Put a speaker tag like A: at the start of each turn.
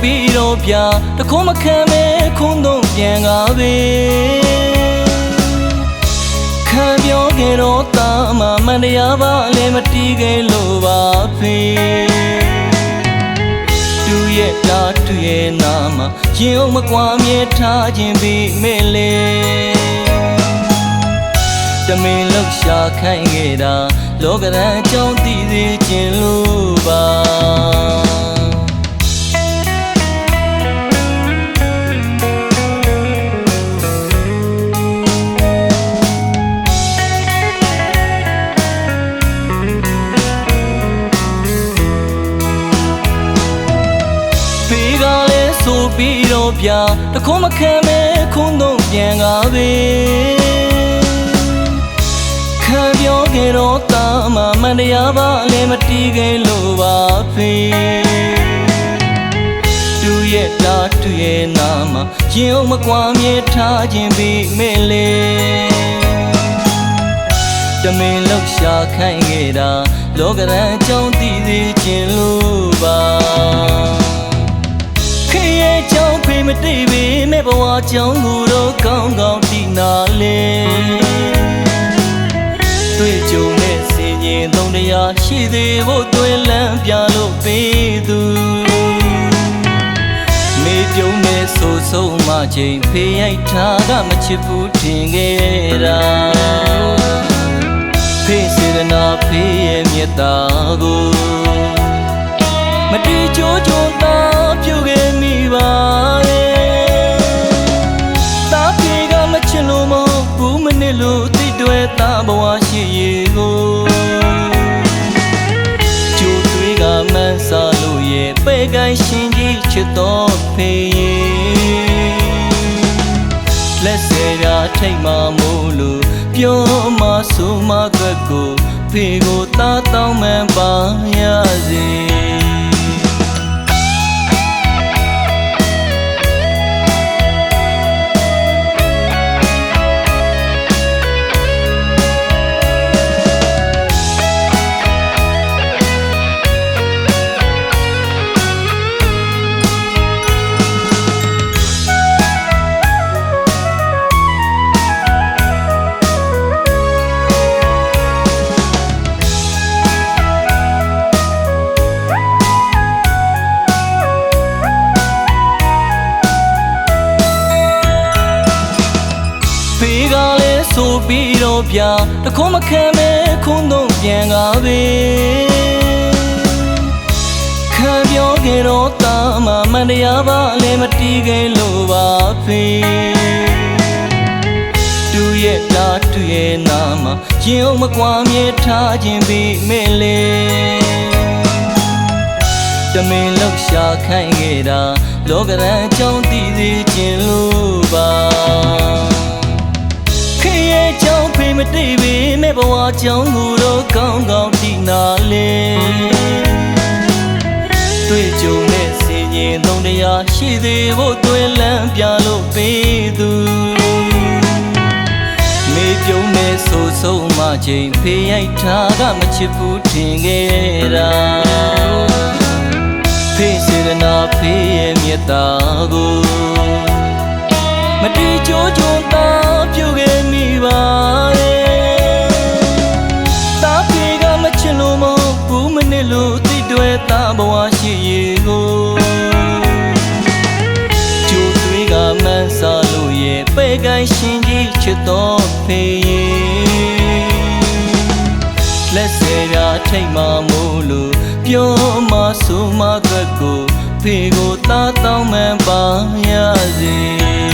A: ပြီးတော့ပြတခုံးမခံမဲခုံးတော့ပြန်ကားပဲခံပြောခဲ့တော့တာမှမန်တရားပါလည်းမတီးခဲ့လို့ပါဖေတူရဲ့လားတူရဲ့နာမှာရင်အောင်မကွာမြဲထားခြင်းပြီးမဲလေတမင်လောက်ရှာခိုင်းခဲ့တာလောကရန်အကြောင်းသိစေခြင်းလို့ပါဆိုပြီးတော့ပြတခုံးမခံမဲခုံးတော့ပြန်ကားပဲခံပြောခဲ့တော့တာမှမန်တရားပါလည်းမတီးခဲ့လို့ပါဖေတူရဲ့လားတူရဲ့နာမှာရင်အောင်မကွာမြဲထားခြင်းပြီးမဲလေတမင်လောက်ရှာခိုင်းခဲ့တာလောကရန်အကြောင်းသိစေခြင်းလို့ပါကြောင့်ဖေးမတိပေမဲ့ဘဝကြောင့်ကိုတော့ကောင်းကောင်းတည်နာလေတွေ့ကြုံနဲ့စင်ရင်သုံးတရားရှိသေးဖို့တွင်လန်းပြလို့ပေးသူမေပြုံးမဲ့ဆိုဆုံးမှချိန်ဖေးရိုက်ထားကမချစ်ဘူးထင်ခဲ့တာဖေးစေတနာဖေးရဲ့မြတ်တာကိုမတီးကြိုးကြုံတာပြုခဲ့မိပါရဲ့တာပြေကမချင်လို့မဟုတ်ဘူးမနစ်လို့တိတွေတာဘဝရှိရကိုကြိုးတွေးကမှန်းစားလို့ရဲ့ပဲကိုင်းရှင်ကြီးချစ်တော်ဖေးလက်စရာထိတ်မှမို့လို့ပြောမှဆိုမှကကိုဖေးကိုတာတောင်းမှန်ပါရစေဆိုပြီးတော့ပြတခုံးမခံမဲခုံးတော့ပြန်ကားပဲခံပြောခဲ့တော့တာမှမန်တရားပါလည်းမတီးခဲ့လို့ပါဖေတူရဲ့လားတူရဲ့နာမှာရင်အောင်မကွာမြဲထားခြင်းပြီးမဲလေတမင်လောက်ရှာခိုင်းခဲ့တာလောကရန်အကြောင်းသိစေခြင်းလို့ပါကြောင့်ဖေးမတိပေမဲ့ဘဝကြောင့်ကိုတော့ကောင်းကောင်းတည်နာလေတွေ့ကြုံနဲ့စင်ရင်သုံးတရားရှိသေးဖို့တွင်လန်းပြလို့ပေးသူမေပြုံးမဲ့ဆိုဆုံးမှချိန်ဖေးရိုက်ထားကမချစ်ဘူးထင်ခဲ့တာဖေးစေတနာဖေးရဲ့မြတ်တာကိုမတီးကြိုးကြုံတာပြုခဲ့မိပါရဲ့တာပြေကမချင်လို့မဟုတ်ဘူးမနစ်လို့တိတွေတာဘဝရှိရကိုကြိုးတွေးကမှန်းစားလို့ရဲ့ပဲကိုင်းရှင်ကြီးချစ်တော်ဖေးလက်စရာထိတ်မှမို့လို့ပြောမှဆိုမှကကိုဖေးကိုတာတောင်းမှန်ပါရစေ